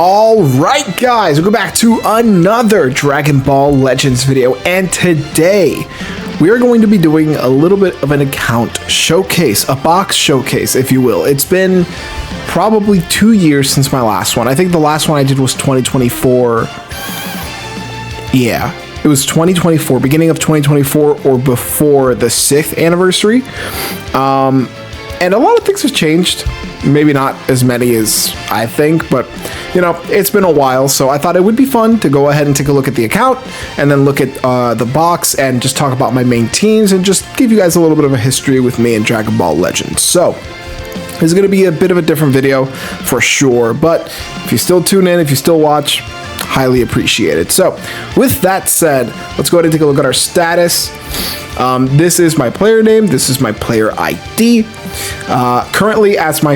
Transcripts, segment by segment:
All right, guys, welcome back to another Dragon Ball Legends video, and today we are going to be doing a little bit of an account showcase, a box showcase, if you will. It's been probably 2 years since my last one. I think the last one I did was 2024. Yeah, it was 2024, beginning of 2024, or before the 6th anniversary. And a lot of things have changed. Maybe not as many as I think, but you know, it's been a while, so I thought it would be fun to go ahead and take a look at the account and then look at the box and just talk about my main teams and just give you guys a little bit of a history with me and Dragon Ball Legends. So this is going to be a bit of a different video for sure, but if you still tune in, if you still watch, highly appreciated. So with that said, let's go ahead and take a look at our status. This is my player name, this is my player ID. Currently, as my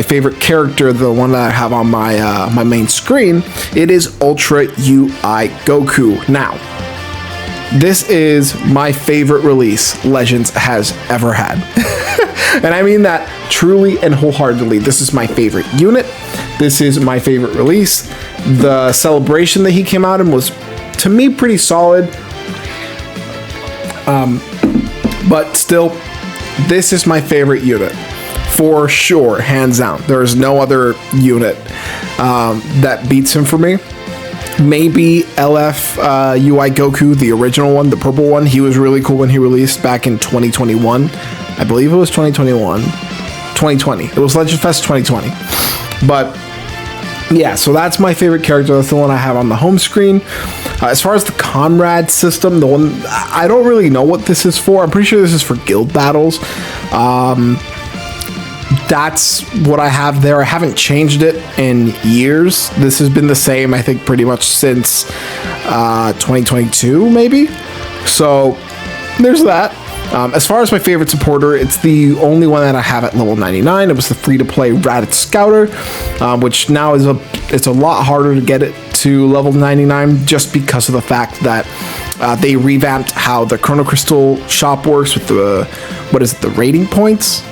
favorite character, the one that I have on my my main screen, it is Ultra UI Goku. Now, this is my favorite release Legends has ever had. And I mean that truly and wholeheartedly. This is my favorite unit. This is my favorite release. The celebration that he came out in was, to me, pretty solid. But still, this is my favorite unit. For sure, hands down. There is no other unit that beats him for me. Maybe LF UI Goku, the original one, the purple one. He was really cool when he released back in 2021. I believe it was 2021. 2020. It was Legend Fest 2020. But yeah, so that's my favorite character. That's the one I have on the home screen. As far as the Comrade system, the one, I don't really know what this is for. I'm pretty sure this is for guild battles. That's what I have there. I haven't changed it in years. This has been the same, I think, pretty much since 2022, maybe. So there's that. As far as my favorite supporter, it's the only one that I have at level 99. It was the free-to-play Raditz Scouter, which now is it's a lot harder to get it to level 99 just because of the fact that they revamped how the Chrono Crystal shop works with the, what is it, the rating points?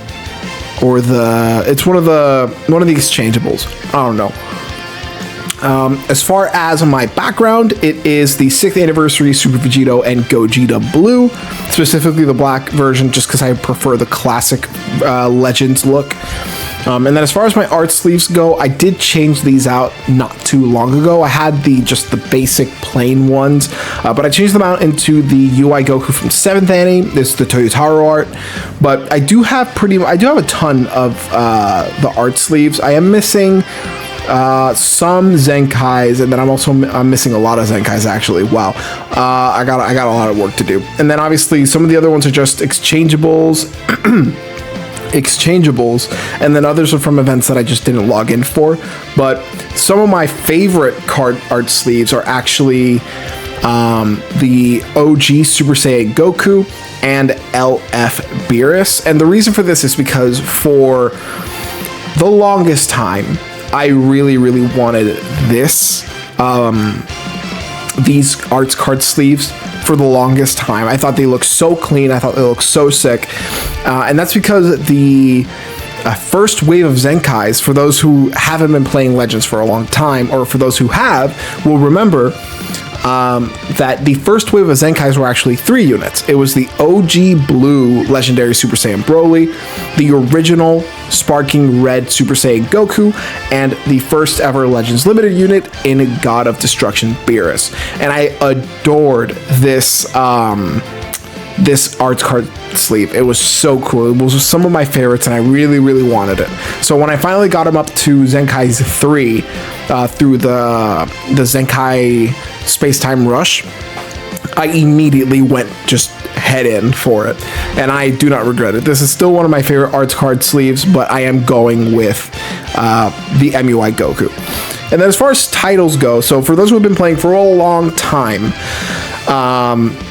Or it's one of the exchangeables. I don't know. As far as my background, it is the 6th anniversary Super Vegito and Gogeta Blue, specifically the black version, just because I prefer the classic Legends look. And then as far as my art sleeves go, I did change these out not too long ago. I had just the basic plain ones, but I changed them out into the UI Goku from 7th Annie. This is the Toyotaro art, but I do have a ton of the art sleeves. I am missing some Zenkais, and then I'm missing a lot of Zenkais actually. Wow, I got a lot of work to do. And then obviously some of the other ones are just exchangeables. And then others are from events that I just didn't log in for. But some of my favorite card art sleeves are actually the OG Super Saiyan Goku and LF Beerus. And the reason for this is because for the longest time I really wanted these arts card sleeves for the longest time. I thought they looked so clean. I thought they looked so sick. And that's because the first wave of Zenkais, for those who haven't been playing Legends for a long time, or for those who have, will remember that the first wave of Zenkais were actually 3 units. It was the OG Blue Legendary Super Saiyan Broly, the original Sparking Red Super Saiyan Goku, and the first ever Legends Limited unit in God of Destruction Beerus. And I adored this this arts card sleeve. It was so cool. It was some of my favorites, and I really wanted it. So when I finally got him up to Zenkai's 3 through the Zenkai Space-Time Rush, I immediately went just head in for it, and I do not regret it. This is still one of my favorite arts card sleeves, but I am going with the MUI Goku. And then as far as titles go, so for those who have been playing for a long time,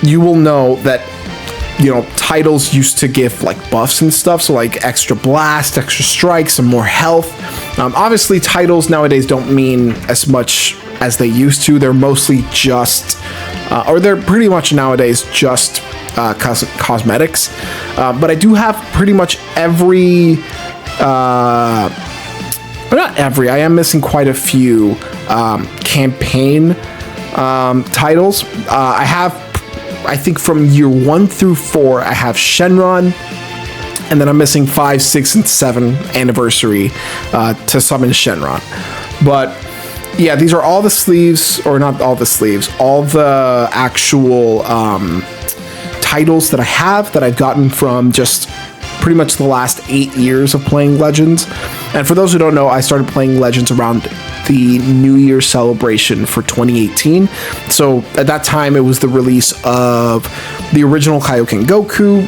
you will know that, you know, titles used to give like buffs and stuff, so like extra blast, extra strike, some more health. Obviously titles nowadays don't mean as much as they used to. They're mostly just or they're pretty much nowadays just cosmetics, but I do have pretty much every but not every. I am missing quite a few campaign titles. I have, I think from year 1 through 4, I have Shenron, and then I'm missing 5, 6, and 7 anniversary to summon Shenron. But yeah, these are all the sleeves, or not all the sleeves, all the actual titles that I have that I've gotten from just pretty much the last 8 years of playing Legends. And for those who don't know, I started playing Legends around the New Year celebration for 2018. So at that time, it was the release of the original Kaioken Goku,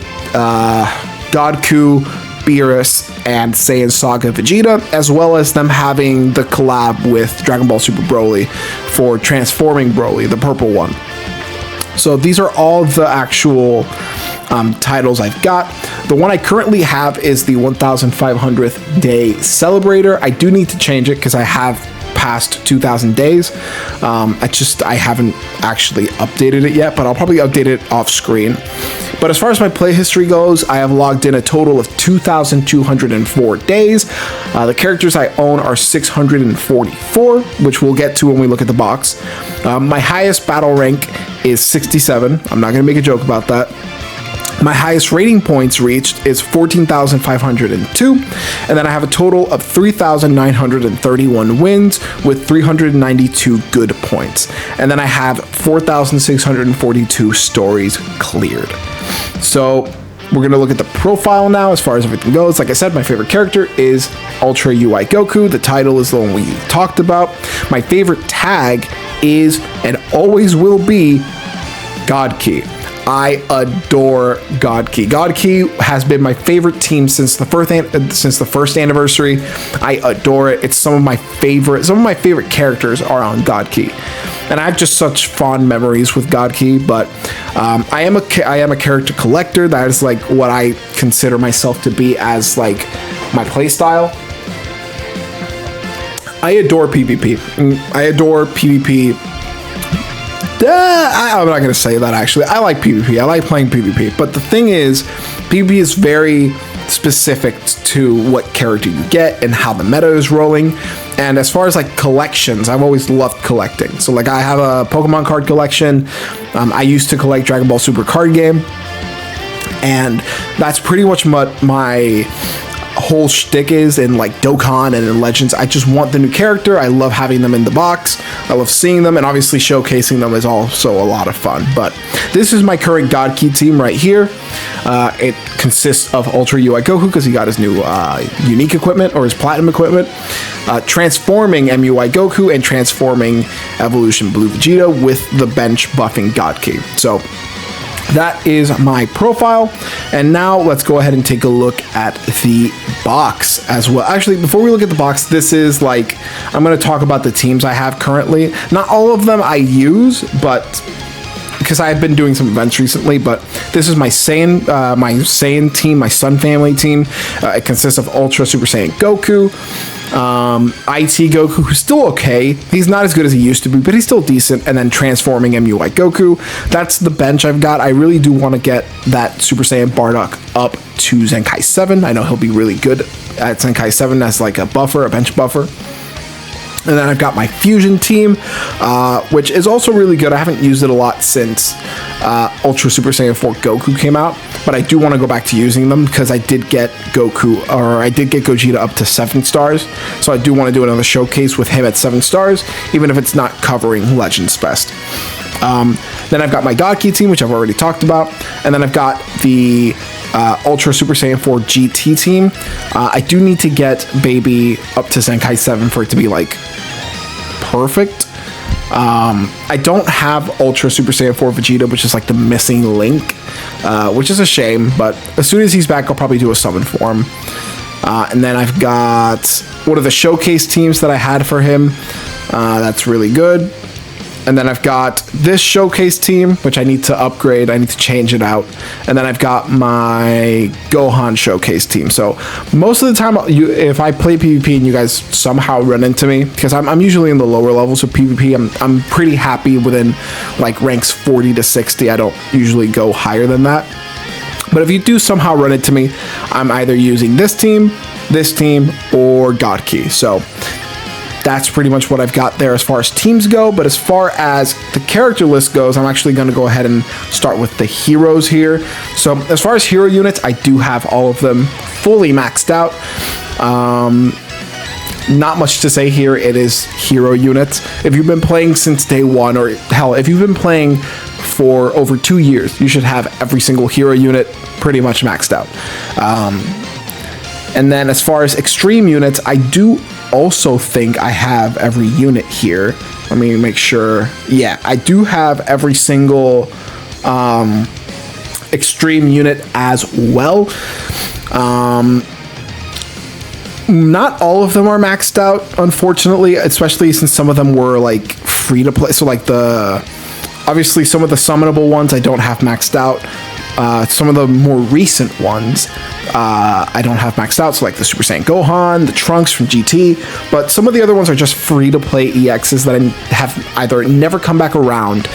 Godku, Beerus, and Saiyan Saga Vegeta, as well as them having the collab with Dragon Ball Super Broly for transforming Broly, the purple one. So these are all the actual titles I've got. The one I currently have is the 1500th Day Celebrator. I do need to change it because I have past 2,000 days. I haven't actually updated it yet, but I'll probably update it off screen. But as far as my play history goes, I have logged in a total of 2,204 days. The characters I own are 644, which we'll get to when we look at the box. My highest battle rank is 67. I'm not going to make a joke about that. My highest rating points reached is 14,502, and then I have a total of 3,931 wins with 392 good points. And then I have 4,642 stories cleared. So we're going to look at the profile now as far as everything goes. Like I said, my favorite character is Ultra UI Goku. The title is the one we talked about. My favorite tag is and always will be God Key. I adore God Key. God Key has been my favorite team since the first anniversary. I adore it. It's some of my favorite characters are on God Key, and I have just such fond memories with God Key. But I am a character collector. That is like what I consider myself to be as like my play style. I adore PvP. I adore PvP. I'm not going to say that, actually. I like PvP. I like playing PvP. But the thing is, PvP is very specific to what character you get and how the meta is rolling. And as far as like collections, I've always loved collecting. So like I have a Pokemon card collection. I used to collect Dragon Ball Super card game. And that's pretty much what my whole shtick is in like Dokkan and in Legends. I just want the new character. I love having them in the box. I love seeing them, and obviously showcasing them is also a lot of fun. But this is my current God Key team right here. It consists of Ultra UI Goku because he got his new unique equipment, or his platinum equipment, transforming MUI Goku, and transforming Evolution Blue Vegeta with the bench buffing God Key. So that is my profile, and now let's go ahead and take a look at the box as well. Actually, before we look at the box, this is like, I'm going to talk about the teams I have currently. Not all of them I use, but because I've been doing some events recently, but this is my Saiyan team, my Sun Family team. It consists of Ultra Super Saiyan Goku, IT Goku, who's still okay. He's not as good as he used to be, but he's still decent. And then transforming MUI Goku. That's the bench I've got. I really do want to get that Super Saiyan Bardock up to Zenkai 7. I know he'll be really good at Zenkai 7 as like a buffer, a bench buffer. And then I've got my Fusion team, which is also really good. I haven't used it a lot since Ultra Super Saiyan 4 Goku came out, but I do want to go back to using them because I did get Gogeta up to 7 stars. So I do want to do another showcase with him at 7 stars, even if it's not covering Legends Best. Then I've got my God Key team, which I've already talked about. And then I've got the Ultra Super Saiyan 4 GT team. I do need to get Baby up to Zenkai 7 for it to be like perfect. I don't have Ultra Super Saiyan 4 Vegeta, which is like the missing link, which is a shame, but as soon as he's back, I'll probably do a summon for him. And then I've got one of the showcase teams that I had for him. That's really good. And then I've got this showcase team, which I need to upgrade. I need to change it out. And then I've got my Gohan showcase team. So most of the time, if I play PvP and you guys somehow run into me, because I'm usually in the lower levels of PvP, I'm pretty happy within like ranks 40 to 60. I don't usually go higher than that. But if you do somehow run into me, I'm either using this team, this team, or God Key. So that's pretty much what I've got there as far as teams go. But as far as the character list goes, I'm actually going to go ahead and start with the heroes here. So as far as hero units, I do have all of them fully maxed out. Not much to say here. It is hero units. If you've been playing since day one, or hell, if you've been playing for over 2 years, you should have every single hero unit pretty much maxed out. And then as far as extreme units, I do also think I have every unit here. Let me make sure. Yeah, I do have every single extreme unit as well. Not all of them are maxed out, unfortunately, especially since some of them were like free to play. So like obviously some of the summonable ones I don't have maxed out. Some of the more recent ones I don't have maxed out, so like the Super Saiyan Gohan, the Trunks from GT, but some of the other ones are just free to play EXs that I have either never come back around,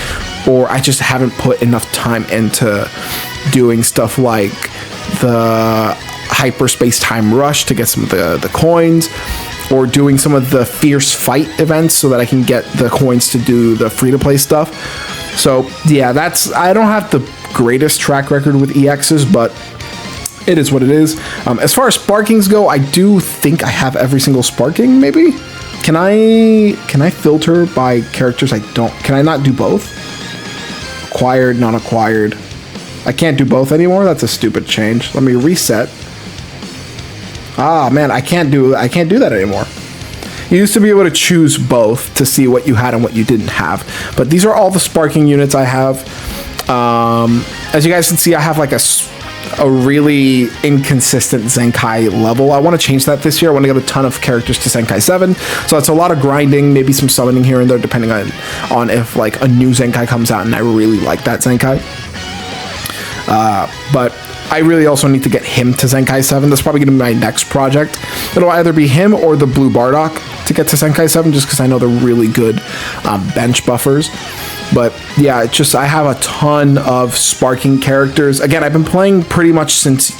or I just haven't put enough time into doing stuff like the Hyperspace Time Rush to get some of the coins, or doing some of the Fierce Fight events so that I can get the coins to do the free to play stuff. So yeah, I don't have the greatest track record with EXs, but it is what it is. As far as sparkings go, I do think I have every single sparking, maybe? Can I filter by characters I don't? Can I not do both? Acquired, not acquired. I can't do both anymore? That's a stupid change. Let me reset. Ah, man, I can't do that anymore. You used to be able to choose both to see what you had and what you didn't have. But these are all the sparking units I have. As you guys can see, I have like a really inconsistent Zenkai level. I want to change that this year. I want to get a ton of characters to Zenkai 7. So it's a lot of grinding, maybe some summoning here and there, depending on if like a new Zenkai comes out and I really like that Zenkai. But I really also need to get him to Zenkai 7. That's probably going to be my next project. It'll either be him or the Blue Bardock to get to Zenkai 7, just because I know they're really good bench buffers. But yeah, I have a ton of sparking characters. Again, I've been playing pretty much since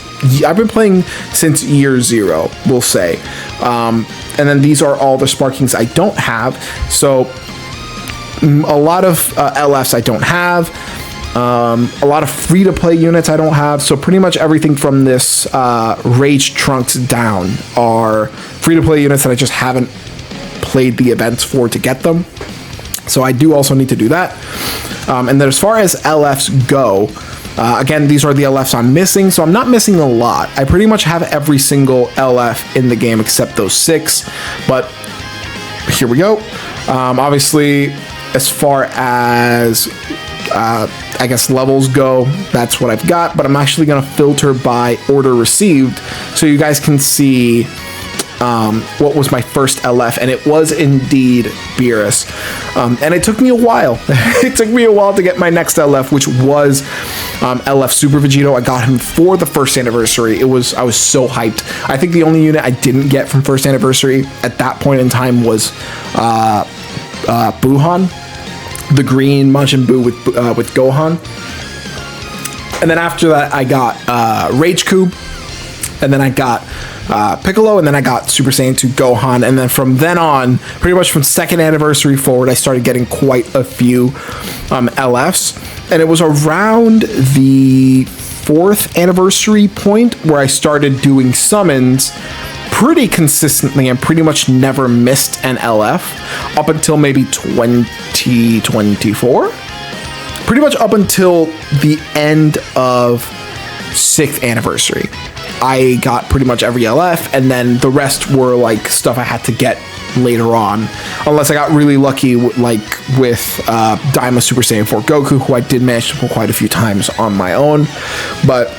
year 0, we'll say. And then these are all the sparkings I don't have. So a lot of LFs I don't have. A lot of free-to-play units I don't have, so pretty much everything from this Rage Trunks down are free-to-play units that I just haven't played the events for to get them. So I do also need to do that. And then as far as LFs go, again, these are the LFs I'm missing, so I'm not missing a lot. I pretty much have every single LF in the game except those 6, but here we go. Obviously, as far as I guess levels go, that's what I've got, but I'm actually going to filter by order received so you guys can see what was my first LF, and it was indeed Beerus. And it took me a while. It took me a while to get my next LF, which was LF Super Vegito. I got him for the first anniversary. I was so hyped. I think the only unit I didn't get from first anniversary at that point in time was Buhan. The green Majin Buu with Gohan. And then after that, I got Rage Cube. And then I got Piccolo. And then I got Super Saiyan 2 Gohan. And then from then on, pretty much from second anniversary forward, I started getting quite a few LFs. And it was around the 4th anniversary point where I started doing summons pretty consistently and pretty much never missed an LF up until maybe 2024. Pretty much up until the end of 6th anniversary. I got pretty much every LF, and then the rest were like stuff I had to get later on, unless I got really lucky like with Daima Super Saiyan 4 Goku, who I did manage to pull quite a few times on my own. But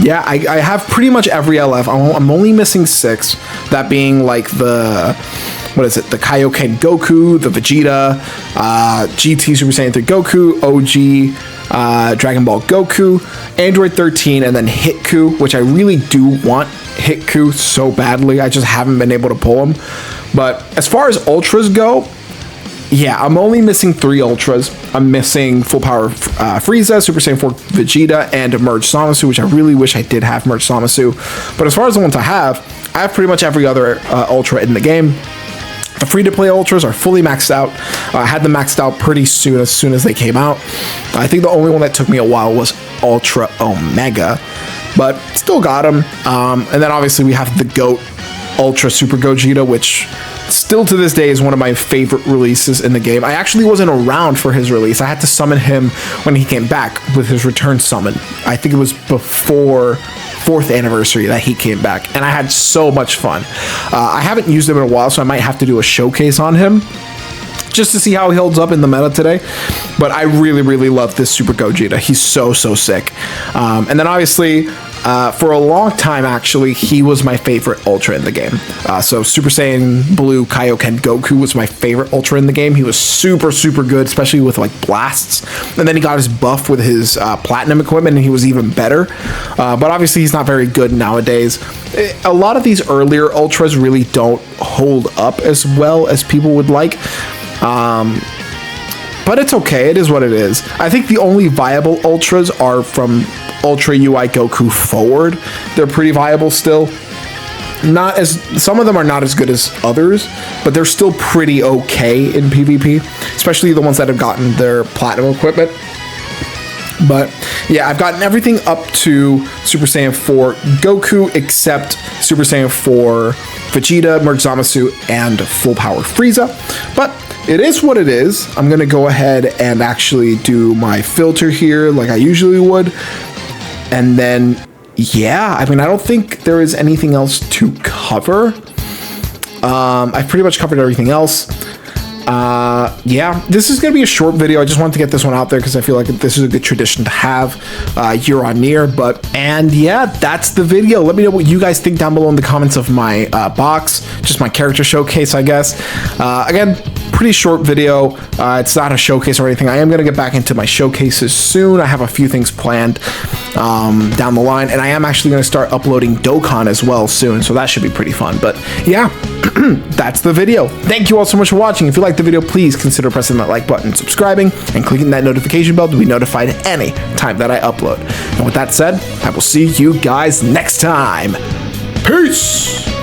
yeah, I have pretty much every LF. I'm only missing 6, that being like the Kaioken Goku, the Vegeta, GT Super Saiyan 3 Goku, OG Dragon Ball Goku, Android 13, and then Hitku, which I really do want Hitku so badly. I just haven't been able to pull him. But as far as Ultras go, yeah, I'm only missing 3 Ultras. I'm missing Full Power Frieza, Super Saiyan 4 Vegeta, and Merged Zamasu, which I really wish I did have Merged Zamasu. But as far as the ones I have I have pretty much every other Ultra in the game. The free-to-play Ultras are fully maxed out. I had them maxed out pretty soon, as soon as they came out. I think the only one that took me a while was Ultra Omega, but still got them. And then obviously we have the GOAT Ultra Super Gogeta, which still to this day is one of my favorite releases in the game. I actually wasn't around for his release. I had to summon him when he came back with his return summon. I think it was before 4th anniversary that he came back, and I had so much fun. I haven't used him in a while, so I might have to do a showcase on him just to see how he holds up in the meta today. But I really, really love this Super Gogeta. He's so sick. And then obviously, for a long time, actually, he was my favorite Ultra in the game. So Super Saiyan Blue Kaioken Goku was my favorite Ultra in the game. He was super good, especially with like blasts. And then he got his buff with his platinum equipment, and he was even better. But obviously, he's not very good nowadays. A lot of these earlier Ultras really don't hold up as well as people would like. But it's okay. It is what it is. I think the only viable Ultras are from Ultra UI Goku forward. They're pretty viable still. Not as, some of them are not as good as others, but they're still pretty okay in PvP, especially the ones that have gotten their platinum equipment. But yeah, I've gotten everything up to Super Saiyan 4 Goku except Super Saiyan 4 Vegeta, Merc Zamasu, and Full Power Frieza. But it is what it is. I'm going to go ahead and actually do my filter here like I usually would. And then, yeah, I mean, I don't think there is anything else to cover. I've pretty much covered everything else. Yeah, this is going to be a short video. I just wanted to get this one out there because I feel like this is a good tradition to have year on year. And yeah, that's the video. Let me know what you guys think down below in the comments of my box, just my character showcase, I guess. Again, pretty short video. It's not a showcase or anything. I am going to get back into my showcases soon. I have a few things planned down the line, and I am actually going to start uploading Dokkan as well soon, so that should be pretty fun. But yeah, that's the video. Thank you all so much for watching. If you liked the video, please consider pressing that like button, subscribing, and clicking that notification bell to be notified any time that I upload. And with that said, I will see you guys next time. Peace!